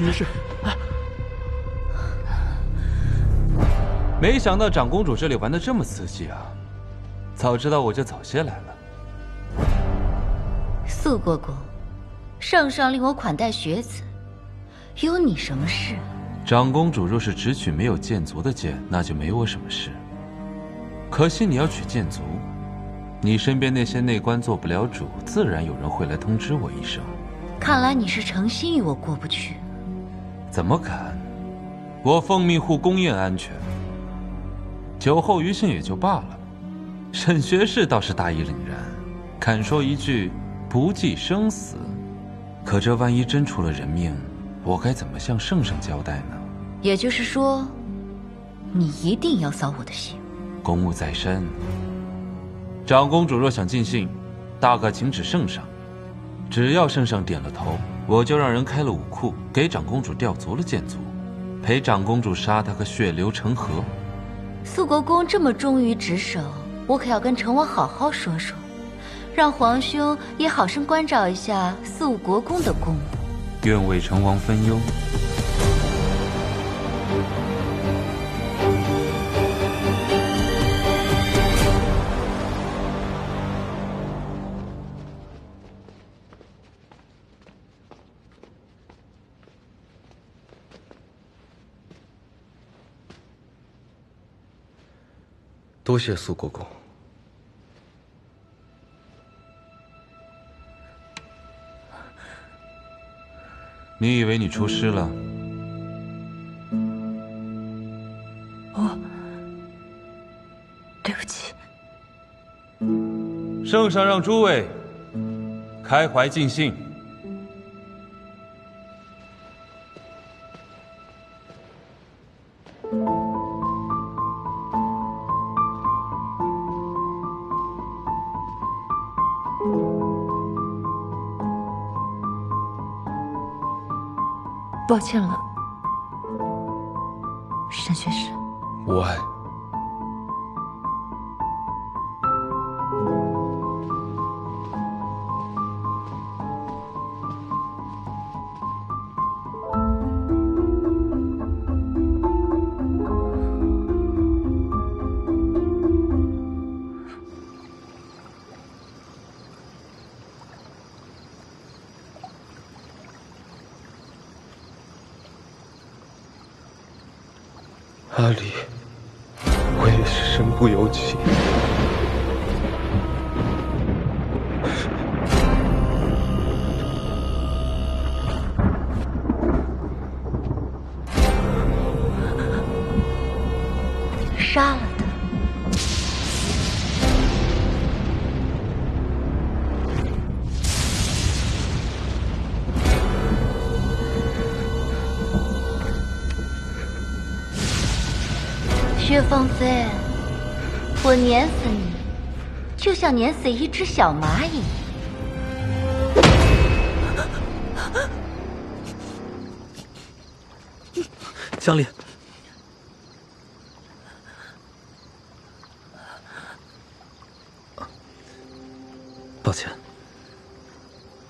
没事。没想到长公主这里玩的这么刺激啊！早知道我就早些来了。素国公，圣上令我款待学子，有你什么事？长公主若是只娶没有剑族的剑，那就没我什么事。可惜你要娶剑族，你身边那些内官做不了主，自然有人会来通知我一声。看来你是诚心与我过不去。怎么敢？我奉命护宫宴安全，酒后余兴也就罢了。沈学士倒是大义凛然，敢说一句不计生死。可这万一真出了人命，我该怎么向圣上交代呢？也就是说，你一定要扫我的兴。公务在身，长公主若想尽兴，大可请旨圣上。只要圣上点了头，我就让人开了武库，给长公主调足了剑族，陪长公主杀她个血流成河。素国公这么忠于职守，我可要跟成王好好说说，让皇兄也好生关照一下素国公的公务。愿为成王分忧。多谢苏国公。你以为你出师了？对不起。圣上让诸位开怀尽兴。抱歉了，沈学士。无碍。阿离，我也是身不由己。杀了他。薛芳菲，我碾死你，就像碾死一只小蚂蚁。江离，抱歉，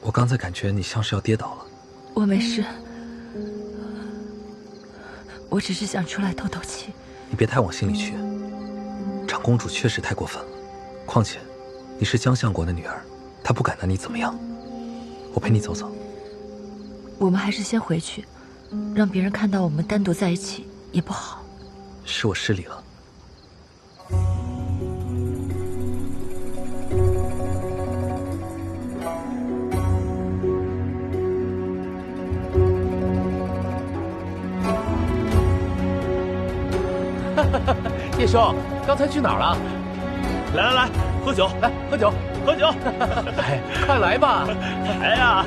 我刚才感觉你像是要跌倒了。我没事，我只是想出来透透气。你别太往心里去，长公主确实太过分了。况且，你是江相国的女儿，她不敢拿你怎么样。我陪你走走。我们还是先回去，让别人看到我们单独在一起也不好。是我失礼了。叶兄，刚才去哪儿了？来来来，喝酒，来喝酒，喝酒！哎，快来吧！来呀！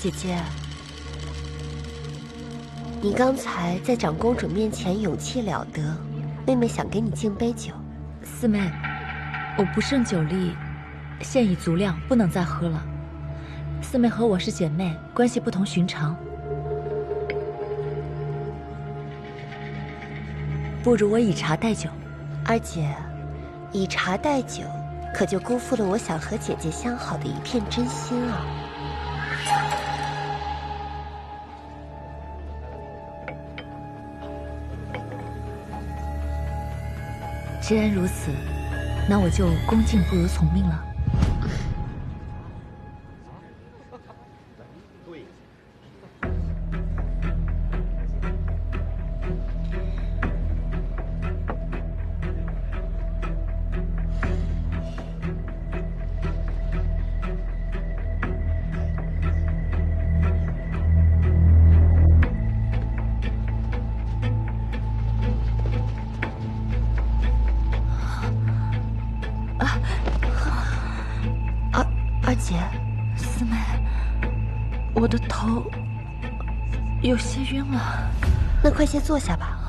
姐姐，你刚才在长公主面前勇气了得，妹妹想给你敬杯酒。四妹，我不胜酒力，现已足量，不能再喝了。四妹和我是姐妹，关系不同寻常，不如我以茶代酒。二姐，以茶代酒，可就辜负了我想和姐姐相好的一片真心啊！既然如此，那我就恭敬不如从命了。二姐，四妹，我的头有些晕了。那快些坐下吧。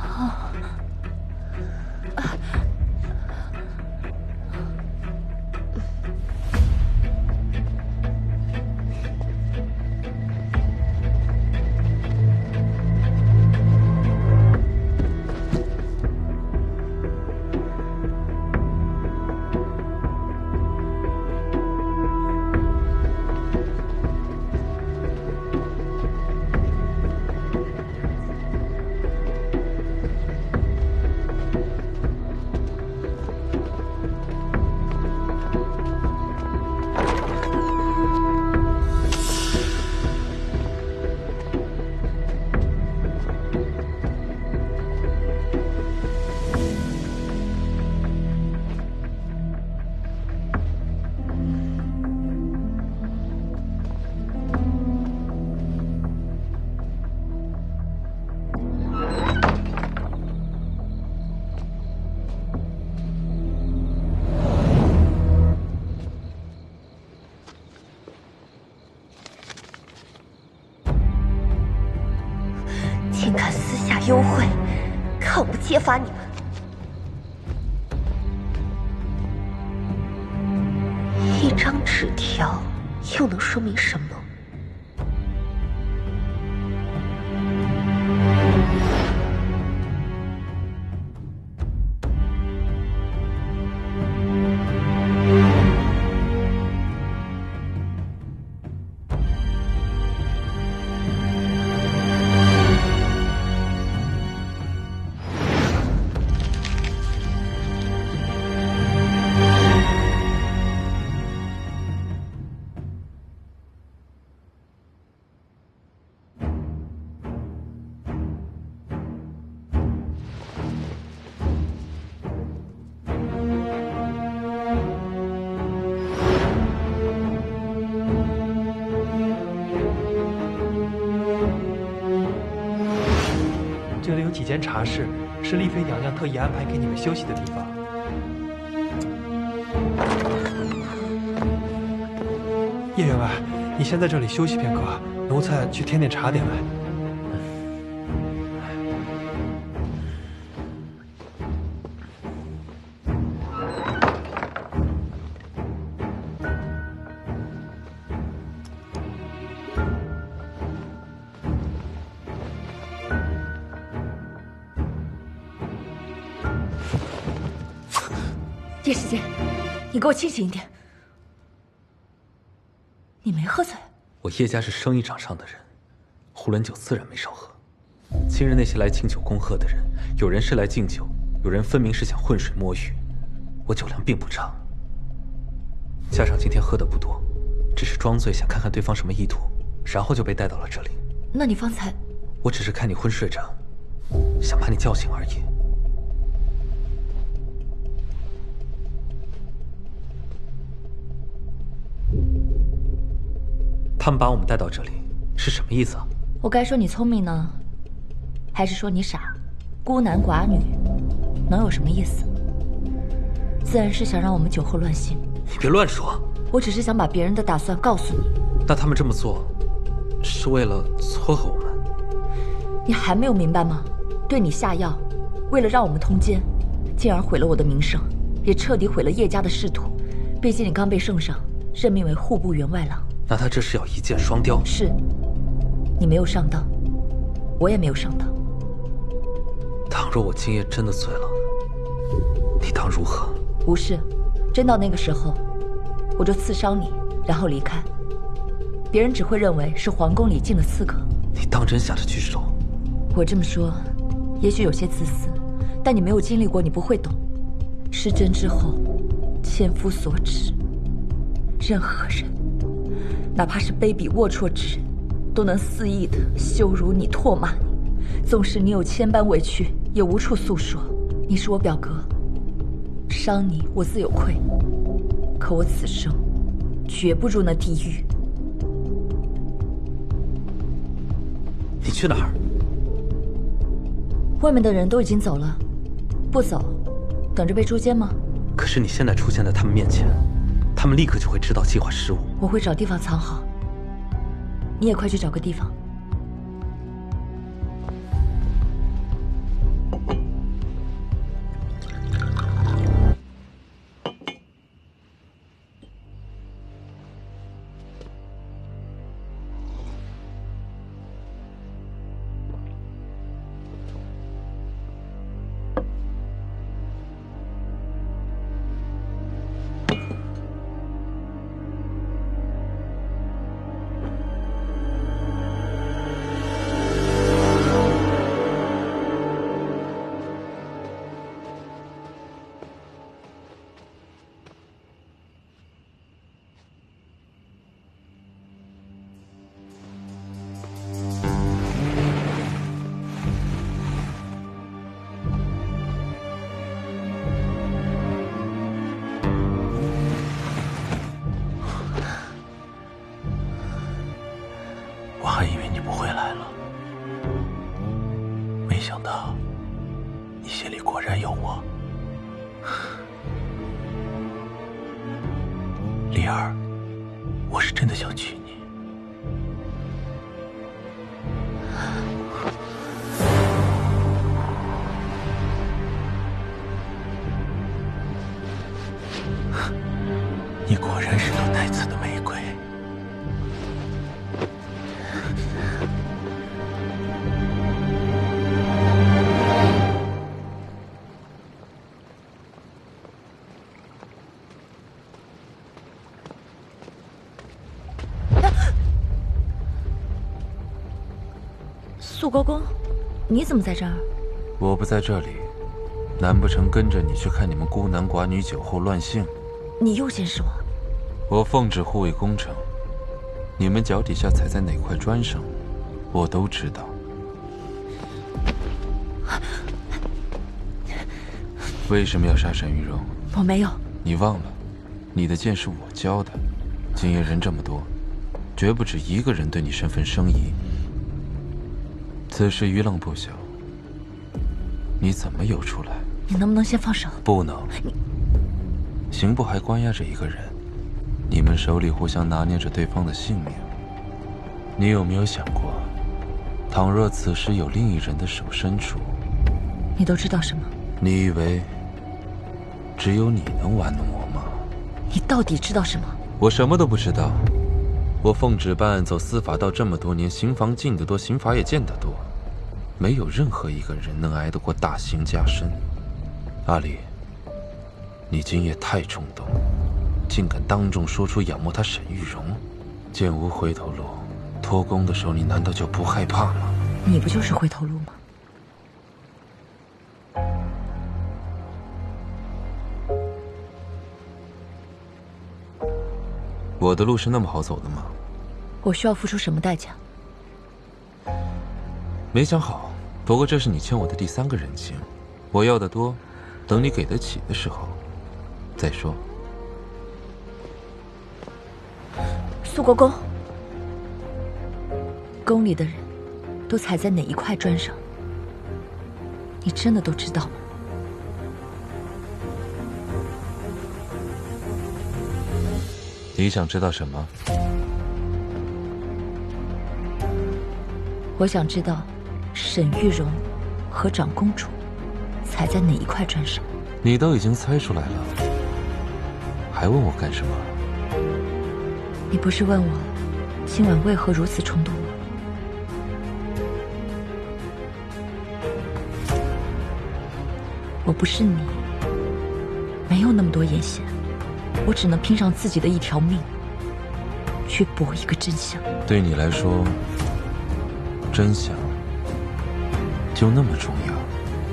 竟敢私下幽会，看我不揭发你们！一张纸条又能说明什么？这里有几间茶室，是丽妃娘娘特意安排给你们休息的地方。叶员外，你先在这里休息片刻，奴才去添点茶点来。叶时间，你给我清醒一点！你没喝醉？我叶家是生意场上的人，胡伦酒自然没少喝。今日那些来敬酒恭贺的人，有人是来敬酒，有人分明是想浑水摸鱼。我酒量并不差，加上今天喝的不多，只是装醉想看看对方什么意图，然后就被带到了这里。那你方才……我只是看你昏睡着，想把你叫醒而已。他们把我们带到这里是什么意思啊？我该说你聪明呢，还是说你傻？孤男寡女，能有什么意思？自然是想让我们酒后乱性。你别乱说！我只是想把别人的打算告诉你。那他们这么做，是为了撮合我们。你还没有明白吗？对你下药，为了让我们通奸，进而毁了我的名声，也彻底毁了叶家的仕途。毕竟你刚被圣上任命为户部员外郎。那他这是要一箭双雕？是，你没有上当，我也没有上当。倘若我今夜真的醉了，你当如何？无事，真到那个时候，我就刺伤你，然后离开。别人只会认为是皇宫里进了刺客。你当真下得去手？我这么说，也许有些自私，但你没有经历过，你不会懂。失贞之后，千夫所指。任何人，哪怕是卑鄙龌龊之人，都能肆意的羞辱你、唾骂你。纵使你有千般委屈，也无处诉说。你是我表哥，伤你我自有愧，可我此生绝不入那地狱。你去哪儿？外面的人都已经走了，不走，等着被诛奸吗？可是你现在出现在他们面前，他们立刻就会知道计划失误。我会找地方藏好，你也快去找个地方。我还以为你不会来了，没想到你心里果然有我。丽儿，我是真的想娶你。你果然是朵带刺的玫瑰。肃国公，你怎么在这儿？我不在这里，难不成跟着你去看你们孤男寡女酒后乱性？你又监视我？我奉旨护卫宫城，你们脚底下踩在哪块砖上，我都知道。为什么要杀沈玉荣？我没有。你忘了，你的剑是我教的。今夜人这么多，绝不止一个人对你身份生疑。此事余浪不小，你怎么有出来？你能不能先放手？不能。刑部还关押着一个人，你们手里互相拿捏着对方的性命。你有没有想过，倘若此时有另一人的手伸出，你都知道什么？你以为只有你能玩弄我吗？你到底知道什么？我什么都不知道。我奉旨办案走司法道这么多年，刑房进得多，刑罚也见得多，没有任何一个人能挨得过大刑加身。阿里，你今夜太冲动，竟敢当众说出仰慕他沈玉荣，剑无回头路，托公的时候你难道就不害怕吗？你不就是回头路吗？我的路是那么好走的吗？我需要付出什么代价？没想好，不过这是你欠我的第3个人情，我要的多，等你给得起的时候再说。肃国公，宫里的人都踩在哪一块砖上？你真的都知道吗？你想知道什么？我想知道沈玉荣和长公主踩在哪一块砖上。你都已经猜出来了，还问我干什么？你不是问我今晚为何如此冲动吗？我不是你，没有那么多眼线，我只能拼上自己的一条命，去搏一个真相。对你来说，真相就那么重要？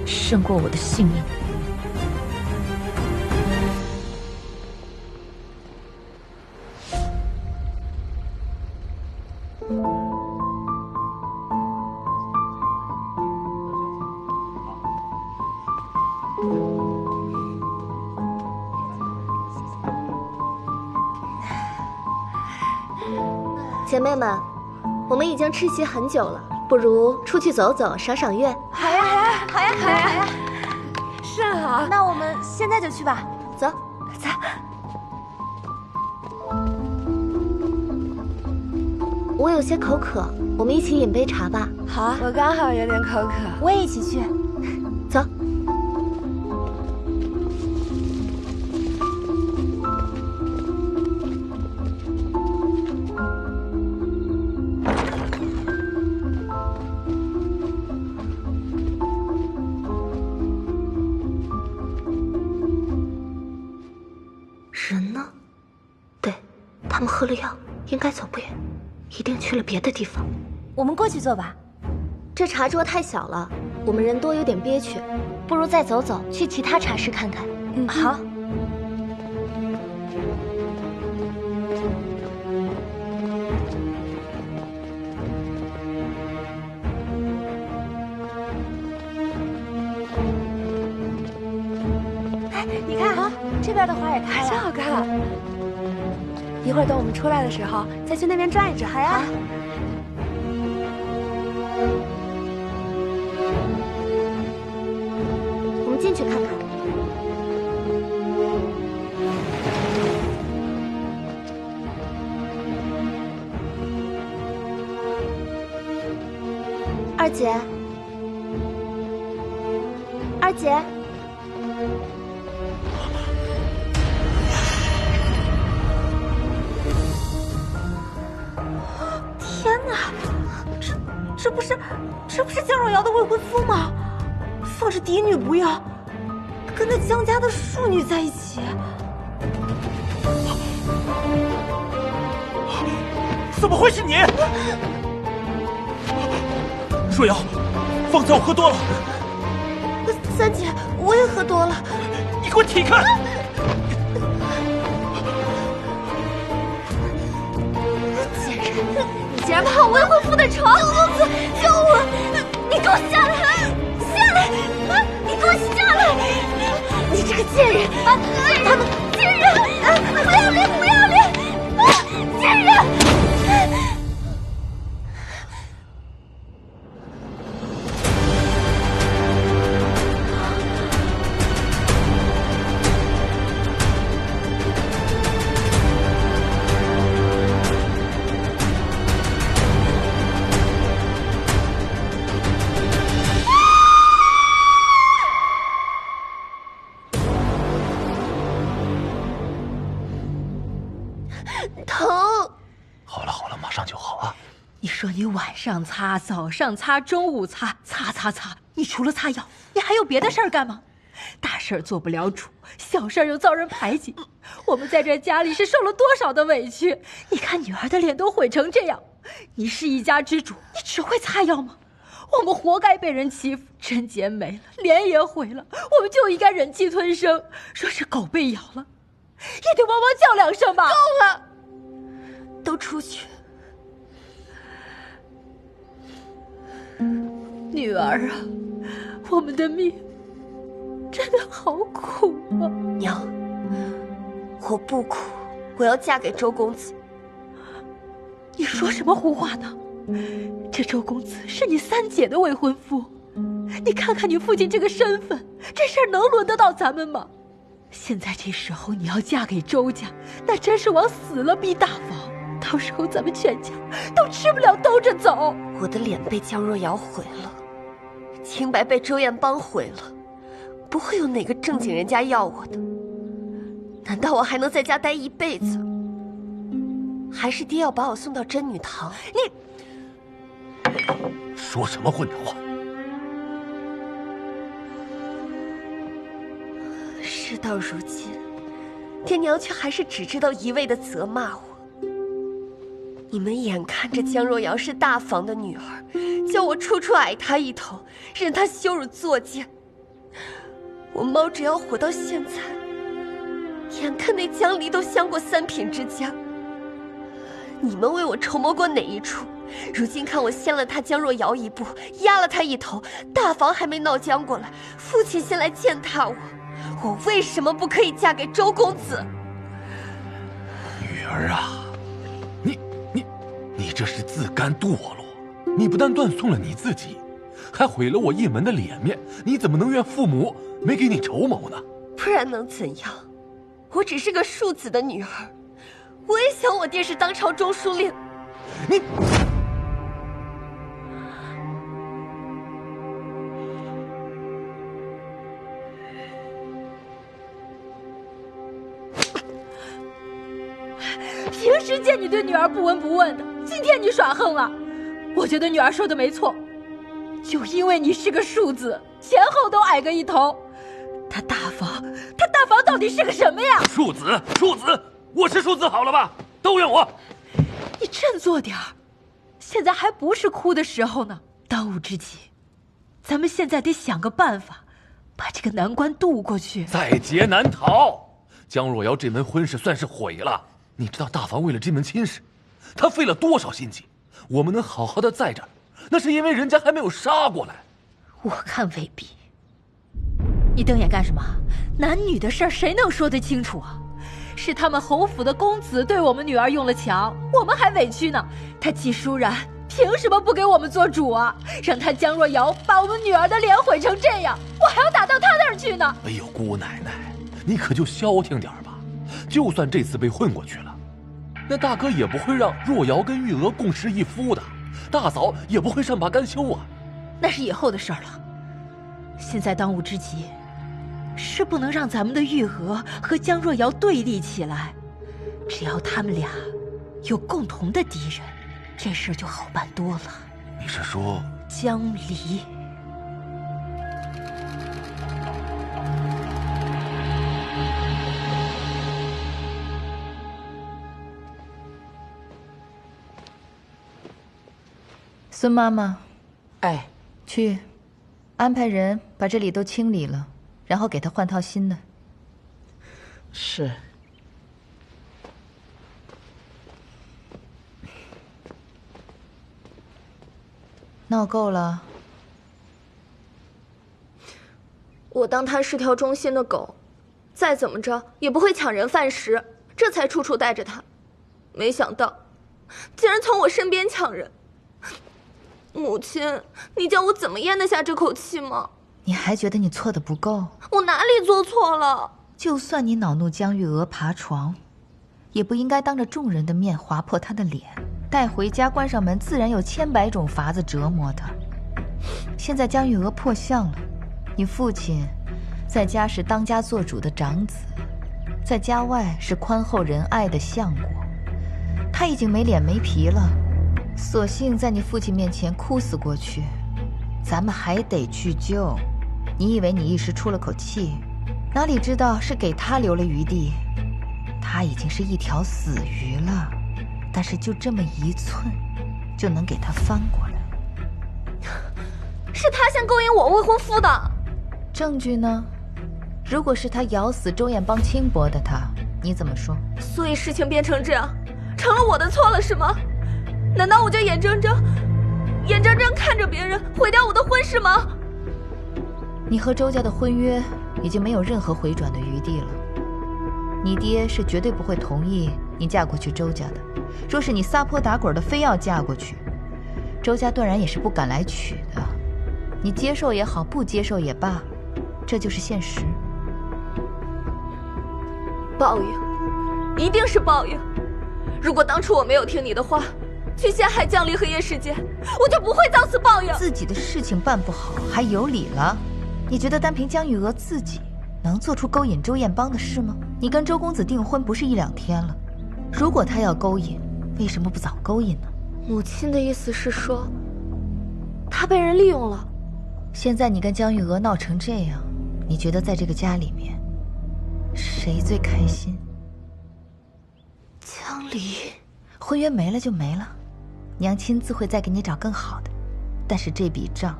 胜过我的性命。姐妹们，我们已经吃席很久了，不如出去走走，赏赏月。好呀，好呀，好呀，好呀，好呀！是好，那我们现在就去吧。走，走。我有些口渴，我们一起饮杯茶吧。好啊，我刚好有点口渴，我也一起去。走。人呢？对，他们喝了药，应该走不远，一定去了别的地方。我们过去坐吧。这茶桌太小了，我们人多有点憋屈，不如再走走，去其他茶室看看。嗯，好。哎，你看啊，这边的花也开了，真好看。一会儿等我们出来的时候，再去那边转一转。好呀。我们进去看看。二姐，二姐。天哪，这不是江若瑶的未婚夫吗？放着嫡女不要，跟那江家的庶女在一起。怎么会是你？若瑶，方才我喝多了。三姐，我也喝多了。你给我起开！贱人，你竟然攀我未婚夫的床！救我！你给我下来！下来！你给我下来！你这个贱人！他们贱人！不要脸！不要脸！贱人！疼！好了好了，马上就好啊！你说你晚上擦，早上擦，中午擦，擦，你除了擦药，你还有别的事儿干吗？大事儿做不了主，小事儿又遭人排挤，我们在这家里是受了多少的委屈？你看女儿的脸都毁成这样，你是一家之主，你只会擦药吗？我们活该被人欺负，贞洁没了，脸也毁了，我们就应该忍气吞声。说是狗被咬了，也得汪汪叫两声吧。够了，都出去。女儿啊，我们的命真的好苦啊！娘，我不苦，我要嫁给周公子。你说什么胡话呢？这周公子是你三姐的未婚夫，你看看你父亲这个身份，这事儿能轮得到咱们吗？现在这时候你要嫁给周家，那真是往死了逼大王。他到时候咱们全家都吃不了兜着走。我的脸被江若瑶毁了，清白被周艳邦毁了，不会有哪个正经人家要我的。难道我还能在家待一辈子？还是爹要把我送到真女堂？你说什么混账话！事到如今，爹娘却还是只知道一味的责骂我。你们眼看着江若瑶是大房的女儿，叫我处处矮她一头，任她羞辱作践。我猫只要活到现在，眼看那江离都相过3品之家。你们为我筹谋过哪一出？如今看我先了他江若瑶一步，压了他一头，大房还没闹僵过来，父亲先来践踏我，我为什么不可以嫁给周公子？女儿啊，你这是自甘堕落，你不但断送了你自己，还毁了我一门的脸面，你怎么能怨父母没给你筹谋呢？不然能怎样？我只是个庶子的女儿，我也想我爹是当朝中书令。你。平时见你对女儿不闻不问的，今天你耍横了。我觉得女儿说的没错，就因为你是个庶子，前后都矮个一头。他大房到底是个什么呀？庶子，我是庶子好了吧？都怨我。你振作点儿，现在还不是哭的时候呢。当务之急，咱们现在得想个办法，把这个难关渡过去。在劫难逃，江若瑶这门婚事算是毁了。你知道大房为了这门亲事，他费了多少心机？我们能好好的在这儿，那是因为人家还没有杀过来。我看未必。你瞪眼干什么？男女的事儿谁能说得清楚啊？是他们侯府的公子对我们女儿用了强，我们还委屈呢。他季舒然凭什么不给我们做主啊？让他江若瑶把我们女儿的脸毁成这样，我还要打到他那儿去呢。哎呦，姑奶奶，你可就消停点吧。就算这次被混过去了，那大哥也不会让若瑶跟玉娥共侍一夫的，大嫂也不会善罢甘休啊。那是以后的事儿了。现在当务之急是不能让咱们的玉娥和江若瑶对立起来，只要他们俩有共同的敌人，这事儿就好办多了。你是说江离？孙妈妈，哎，去安排人把这里都清理了，然后给他换套新的。是。闹够了？我当他是条忠心的狗，再怎么着也不会抢人饭食，这才处处带着他。没想到，竟然从我身边抢人。母亲，你叫我怎么咽得下这口气吗？你还觉得你错的不够？我哪里做错了？就算你恼怒江玉娥爬床，也不应该当着众人的面划破她的脸，带回家关上门，自然有千百种法子折磨她。现在江玉娥破相了，你父亲在家是当家做主的长子，在家外是宽厚仁爱的相国，他已经没脸没皮了，索性在你父亲面前哭死过去。咱们还得去救。你以为你一时出了口气，哪里知道是给他留了余地。他已经是一条死鱼了，但是就这么1寸，就能给他翻过来。是他先勾引我未婚夫的。证据呢？如果是他咬死周艳邦轻薄的他，你怎么说？所以事情变成这样，成了我的错了是吗？难道我就眼睁睁看着别人毁掉我的婚事吗？你和周家的婚约已经没有任何回转的余地了。你爹是绝对不会同意你嫁过去周家的。若是你撒泼打滚的非要嫁过去，周家断然也是不敢来娶的。你接受也好，不接受也罢，这就是现实。报应，一定是报应。如果当初我没有听你的话，去陷害江离和叶世间，我就不会遭此报应。自己的事情办不好，还有理了？你觉得单凭江玉娥自己能做出勾引周彦邦的事吗？你跟周公子订婚不是1、2天了，如果他要勾引，为什么不早勾引呢？母亲的意思是说，他被人利用了。现在你跟江玉娥闹成这样，你觉得在这个家里面，谁最开心？江离，婚约没了就没了，娘亲自会再给你找更好的，但是这笔账，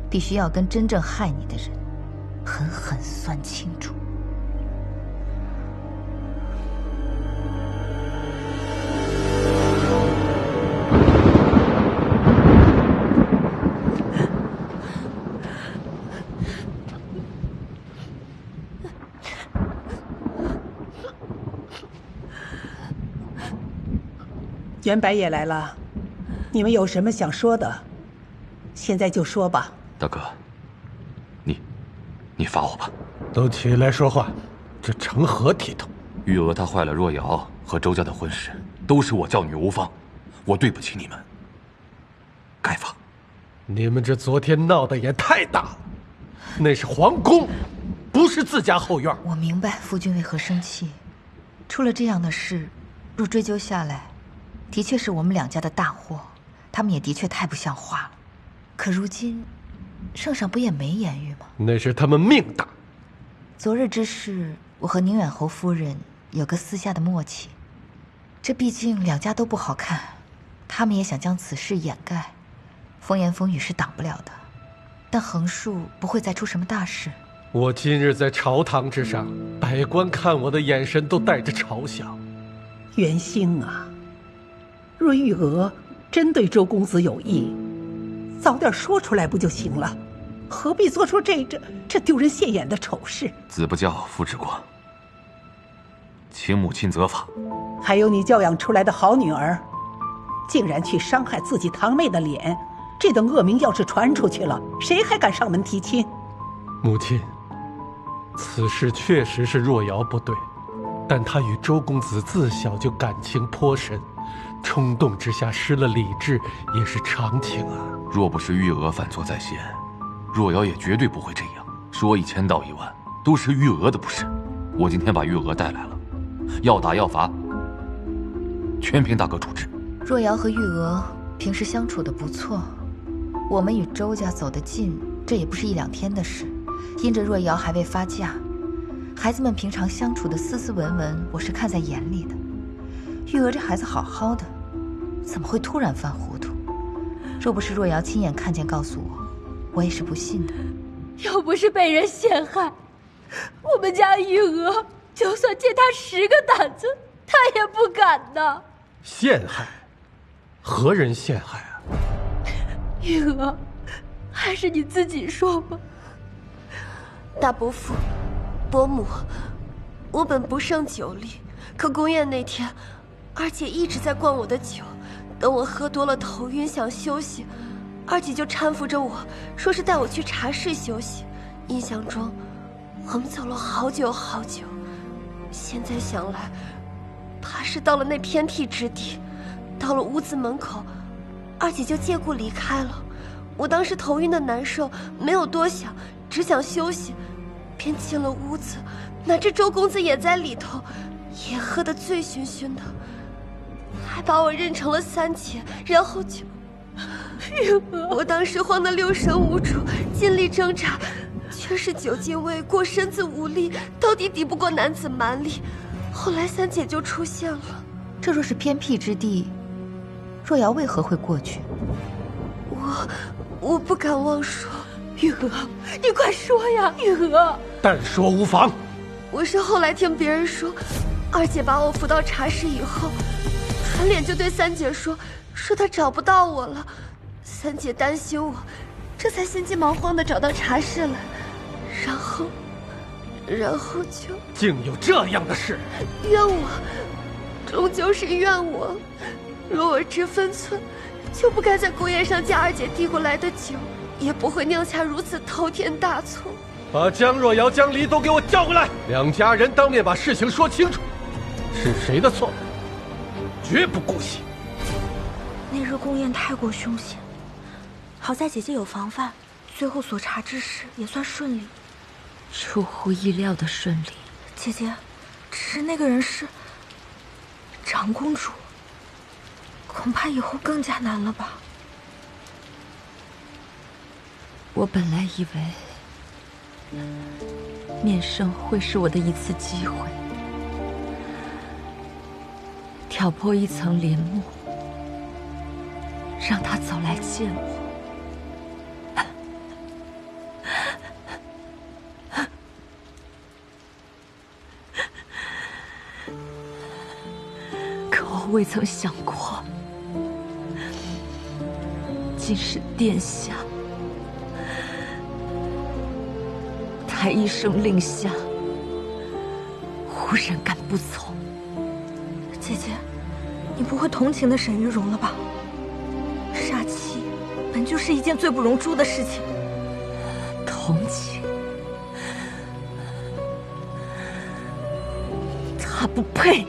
必须要跟真正害你的人狠狠算清楚。袁白也来了，你们有什么想说的，现在就说吧。大哥，你罚我吧。都起来说话，这成何体统？玉娥她坏了若瑶和周家的婚事，都是我教女无方，我对不起你们，该罚。你们这昨天闹得也太大了，那是皇宫，不是自家后院。我明白夫君为何生气，出了这样的事，若追究下来，的确是我们2家的大祸，他们也的确太不像话了。可如今，圣上不也没言语吗？那是他们命大。昨日之事，我和宁远侯夫人有个私下的默契，这毕竟2家都不好看，他们也想将此事掩盖，风言风语是挡不了的，但横竖不会再出什么大事。我今日在朝堂之上，百官看我的眼神都带着嘲笑。袁兴啊，若玉娥真对周公子有意，早点说出来不就行了？何必做出这丢人现眼的丑事？子不教，父之过，请母亲责罚。还有你教养出来的好女儿，竟然去伤害自己堂妹的脸，这等恶名要是传出去了，谁还敢上门提亲？母亲，此事确实是若瑶不对，但她与周公子自小就感情颇深，冲动之下失了理智也是常情啊。若不是玉娥犯错在先，若瑶也绝对不会这样。说1000道1万，都是玉娥的不是。我今天把玉娥带来了，要打要罚，全凭大哥处置。若瑶和玉娥平时相处的不错，我们与周家走得近，这也不是1、2天的事。因着若瑶还未发嫁，孩子们平常相处的斯斯文文，我是看在眼里的。玉娥这孩子好好的，怎么会突然犯糊涂？若不是若瑶亲眼看见告诉我，我也是不信的。要不是被人陷害，我们家玉娥就算借他10个胆子，他也不敢的。陷害？何人陷害啊？玉娥，还是你自己说吧。大伯父、伯母，我本不胜酒力，可宫宴那天，二姐一直在灌我的酒，等我喝多了头晕想休息，二姐就搀扶着我，说是带我去茶室休息。印象中，我们走了好久好久。现在想来，怕是到了那偏僻之地，到了屋子门口，二姐就借故离开了。我当时头晕的难受，没有多想，只想休息，便进了屋子。哪知周公子也在里头，也喝得醉醺醺的，还把我认成了三姐，然后就……我当时慌得六神无主，尽力挣扎，却是酒劲未过，身子无力，到底抵不过男子蛮力。后来三姐就出现了。这若是偏僻之地，若瑶为何会过去？我不敢妄说。玉娥，你快说呀，玉娥！但说无妨。我是后来听别人说，二姐把我扶到茶室以后，转脸就对三姐说她找不到我了。三姐担心我，这才心急忙慌地找到茶室来，然后就……竟有这样的事！怨我，终究是怨我。若我知分寸，就不该在宫宴上将二姐递过来的酒，也不会酿下如此滔天大错。把江若瑶、江离都给我叫过来，两家人当面把事情说清楚，是谁的错，绝不姑息。那日宫宴太过凶险，好在姐姐有防范，最后所查之事也算顺利。出乎意料的顺利。姐姐，只是那个人是长公主，恐怕以后更加难了吧？我本来以为面圣会是我的一次机会，挑破一层帘幕，让他早来见我。可我未曾想过，竟是殿下才一声令下，忽然敢不从。姐姐，你不会同情的沈玉荣了吧？杀妻本就是一件罪不容诛的事情。同情？他不配。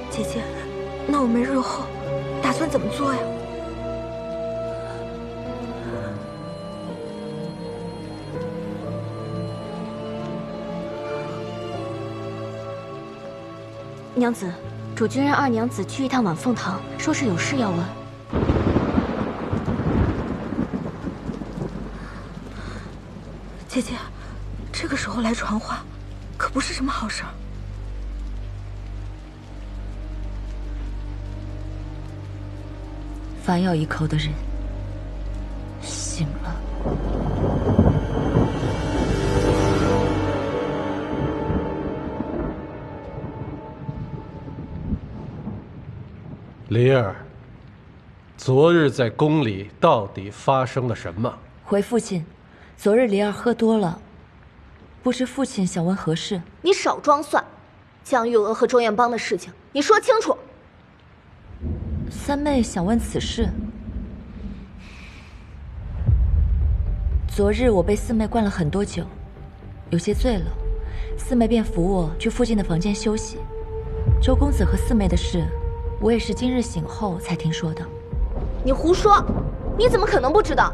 姐姐，那我们日后打算怎么做呀？娘子，主君让二娘子去一趟晚凤堂，说是有事要问。姐姐，这个时候来传话，可不是什么好事儿。反咬一口的人醒了。离儿，昨日在宫里到底发生了什么？回父亲，昨日离儿喝多了，不知父亲想问何事？你少装蒜，江玉娥和周彦邦的事情，你说清楚。三妹想问此事。昨日我被四妹灌了很多酒，有些醉了，四妹便扶我去附近的房间休息。周公子和四妹的事，我也是今日醒后才听说的。你胡说！你怎么可能不知道？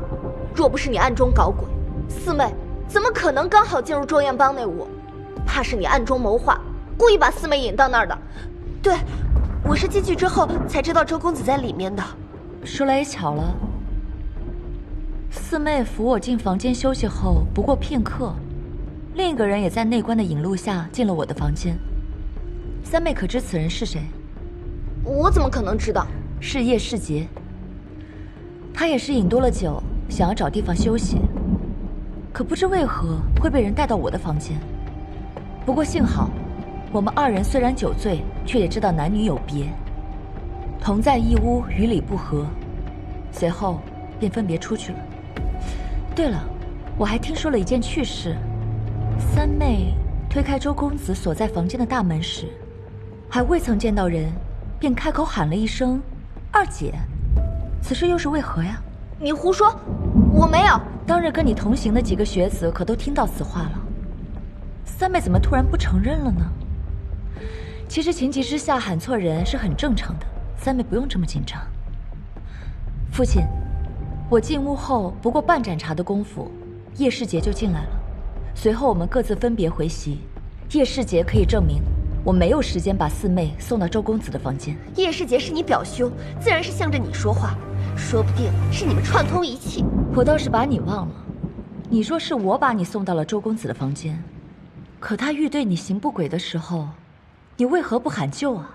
若不是你暗中搞鬼，四妹怎么可能刚好进入周彦邦那屋？怕是你暗中谋划，故意把四妹引到那儿的。对，我是进去之后才知道周公子在里面的。说来也巧了，四妹扶我进房间休息后，不过片刻，另一个人也在内官的引路下进了我的房间。三妹可知此人是谁？我怎么可能知道？是叶世杰。他也是饮多了酒，想要找地方休息，可不知为何会被人带到我的房间。不过幸好，我们二人虽然酒醉，却也知道男女有别，同在一屋，于理不合，随后便分别出去了。对了，我还听说了一件趣事：三妹推开周公子所在房间的大门时，还未曾见到人，便开口喊了一声“二姐”，此事又是为何呀？你胡说，我没有。当日跟你同行的几个学子可都听到此话了，三妹怎么突然不承认了呢？其实情急之下喊错人是很正常的，三妹不用这么紧张。父亲，我进屋后不过半盏茶的功夫，叶世杰就进来了。随后我们各自分别回席，叶世杰可以证明我没有时间把四妹送到周公子的房间。叶世杰是你表兄，自然是向着你说话，说不定是你们串通一气。我倒是把你忘了，你说是我把你送到了周公子的房间，可他欲对你行不轨的时候，你为何不喊救啊？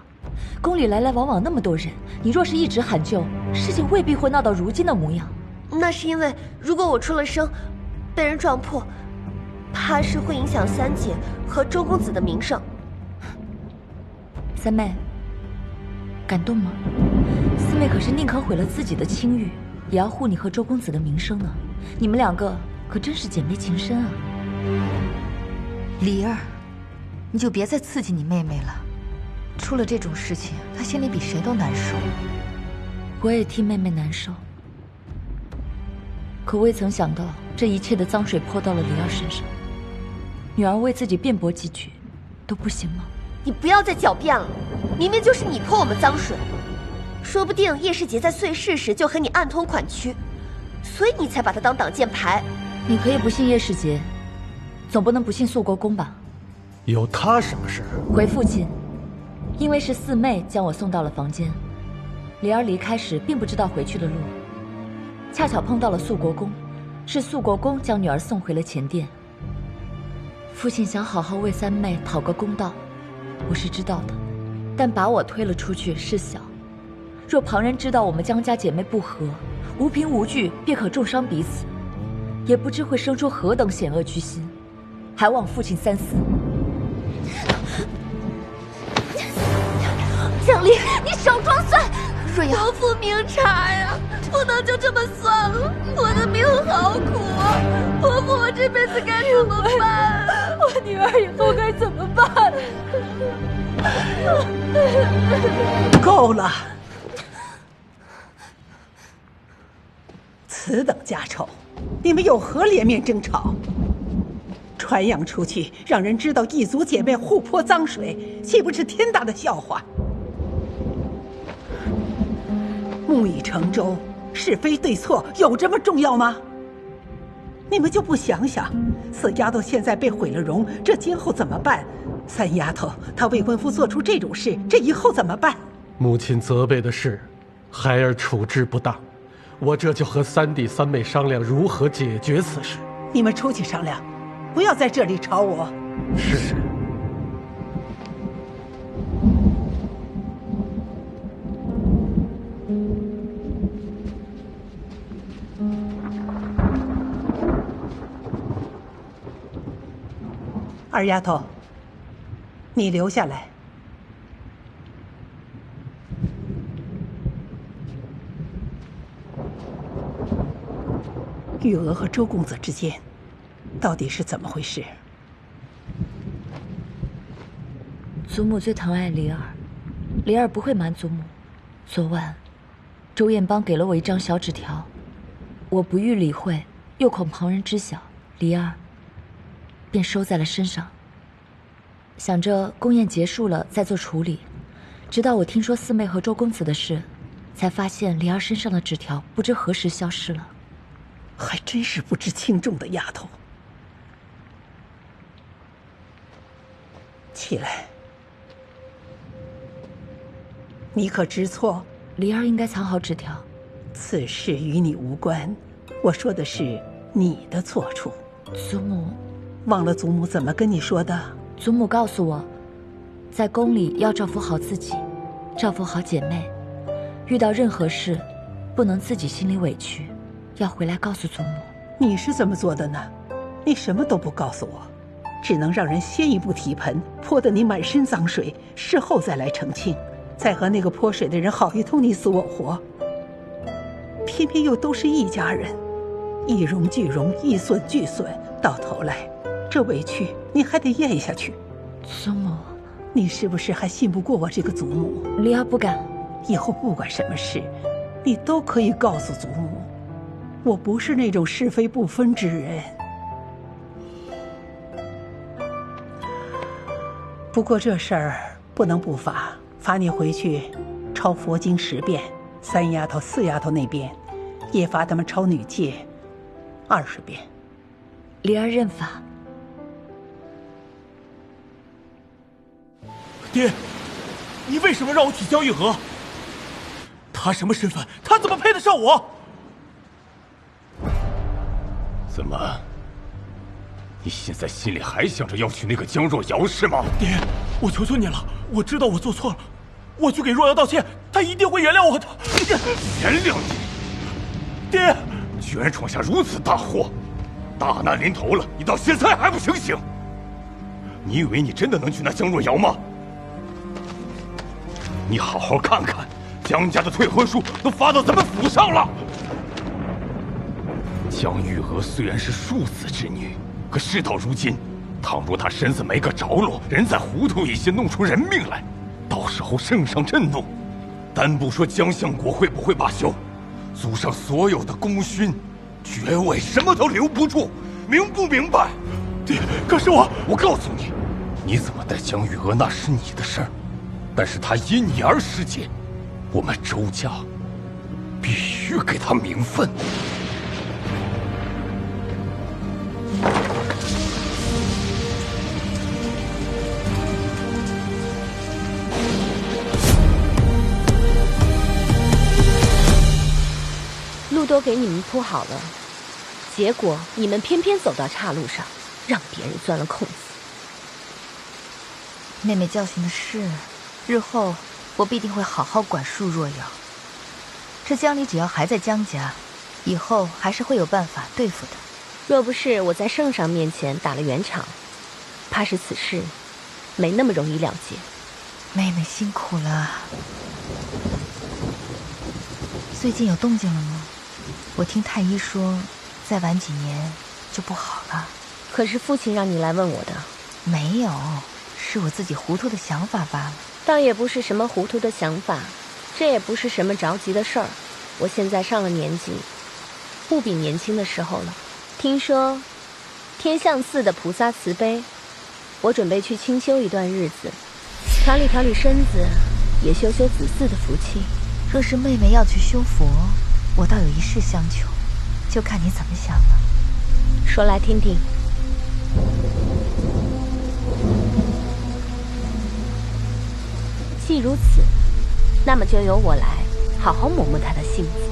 宫里来来往往那么多人，你若是一直喊救，事情未必会闹到如今的模样。那是因为如果我出了声，被人撞破，怕是会影响三姐和周公子的名声。三妹，感动吗？四妹可是宁可毁了自己的清誉，也要护你和周公子的名声呢。你们两个可真是姐妹情深啊！梨儿，你就别再刺激你妹妹了。出了这种事情，她心里比谁都难受。我也替妹妹难受，可未曾想到这一切的脏水泼到了梨儿身上。女儿为自己辩驳几句，都不行吗？你不要再狡辩了，明明就是你泼我们脏水，说不定叶世杰在碎尸时就和你暗通款曲，所以你才把他当挡箭牌。你可以不信叶世杰，总不能不信肃国公吧？有他什么事？回父亲，因为是四妹将我送到了房间。梨儿离开时并不知道回去的路，恰巧碰到了肃国公，是肃国公将女儿送回了前殿。父亲想好好为三妹讨个公道，我是知道的，但把我推了出去是小，若旁人知道我们江家姐妹不和，无凭无据便可重伤彼此，也不知会生出何等险恶居心，还望父亲三思。江离，你少装蒜！若瑶，国父明察呀，不能就这么算了。我的命好苦啊！伯父，我这辈子该怎么办？我女儿以后该怎么办？够了！此等家丑，你们有何脸面争吵？传扬出去，让人知道一族姐妹互泼脏水，岂不是天大的笑话？木已成舟，是非对错有这么重要吗？你们就不想想，四丫头现在被毁了容，这今后怎么办？三丫头她未婚夫做出这种事，这以后怎么办？母亲责备的是，孩儿处置不当，我这就和三弟三妹商量如何解决此事。你们出去商量，不要在这里吵我。是。二丫头，你留下来。玉娥和周公子之间到底是怎么回事？祖母最疼爱梨儿，梨儿不会瞒祖母。昨晚，周彦邦给了我一张小纸条，我不予理会，又恐旁人知晓，梨儿便收在了身上。想着宫宴结束了再做处理，直到我听说四妹和周公子的事，才发现梨儿身上的纸条不知何时消失了。还真是不知轻重的丫头。起来，你可知错？梨儿应该藏好纸条。此事与你无关，我说的是你的错处。祖母，忘了祖母怎么跟你说的？祖母告诉我，在宫里要照顾好自己，照顾好姐妹，遇到任何事，不能自己心里委屈，要回来告诉祖母。你是怎么做的呢？你什么都不告诉我，只能让人先一步提盆，泼得你满身脏水，事后再来澄清，再和那个泼水的人好一通你死我活。偏偏又都是一家人，一荣俱荣，一损俱损，到头来这委屈你还得咽下去。祖母，你是不是还信不过我这个祖母？梨儿不敢。以后不管什么事，你都可以告诉祖母，我不是那种是非不分之人。不过这事儿不能不罚，罚你回去抄佛经10遍，三丫头四丫头那边也罚他们抄女戒20遍。梨儿认罚。爹，你为什么让我娶江玉娥？她什么身份？她怎么配得上我？怎么，你现在心里还想着要娶那个江若瑶是吗？爹，我求求你了，我知道我做错了，我去给若瑶道歉，她一定会原谅我的。原谅你？爹，居然闯下如此大祸，大难临头了，你到现在还不醒醒？你以为你真的能娶那江若瑶吗？你好好看看，江家的退婚书都发到咱们府上了。江玉娥虽然是庶子之女，可事到如今，倘若她身子没个着落，人再糊涂一些，弄出人命来，到时候圣上震怒，单不说江相国会不会罢休，祖上所有的功勋、爵位什么都留不住，明不明白？爹，可是我告诉你，你怎么带江玉娥那是你的事儿，但是她因你而失节，我们周家必须给她名分。路都给你们铺好了，结果你们偏偏走到岔路上，让别人钻了空子。妹妹教训的是，日后我必定会好好管束若瑶。这江离只要还在江家，以后还是会有办法对付的。若不是我在圣上面前打了圆场，怕是此事没那么容易了结。妹妹辛苦了。最近有动静了吗？我听太医说，再晚几年就不好了。可是父亲让你来问我的。没有，是我自己糊涂的想法罢了。倒也不是什么糊涂的想法，这也不是什么着急的事儿。我现在上了年纪，不比年轻的时候了。听说天象寺的菩萨慈悲，我准备去清修一段日子，调理调理身子，也修修子嗣的福气。若是妹妹要去修佛，我倒有一事相求，就看你怎么想了。说来听听。既如此，那么就由我来好好磨磨他的性子。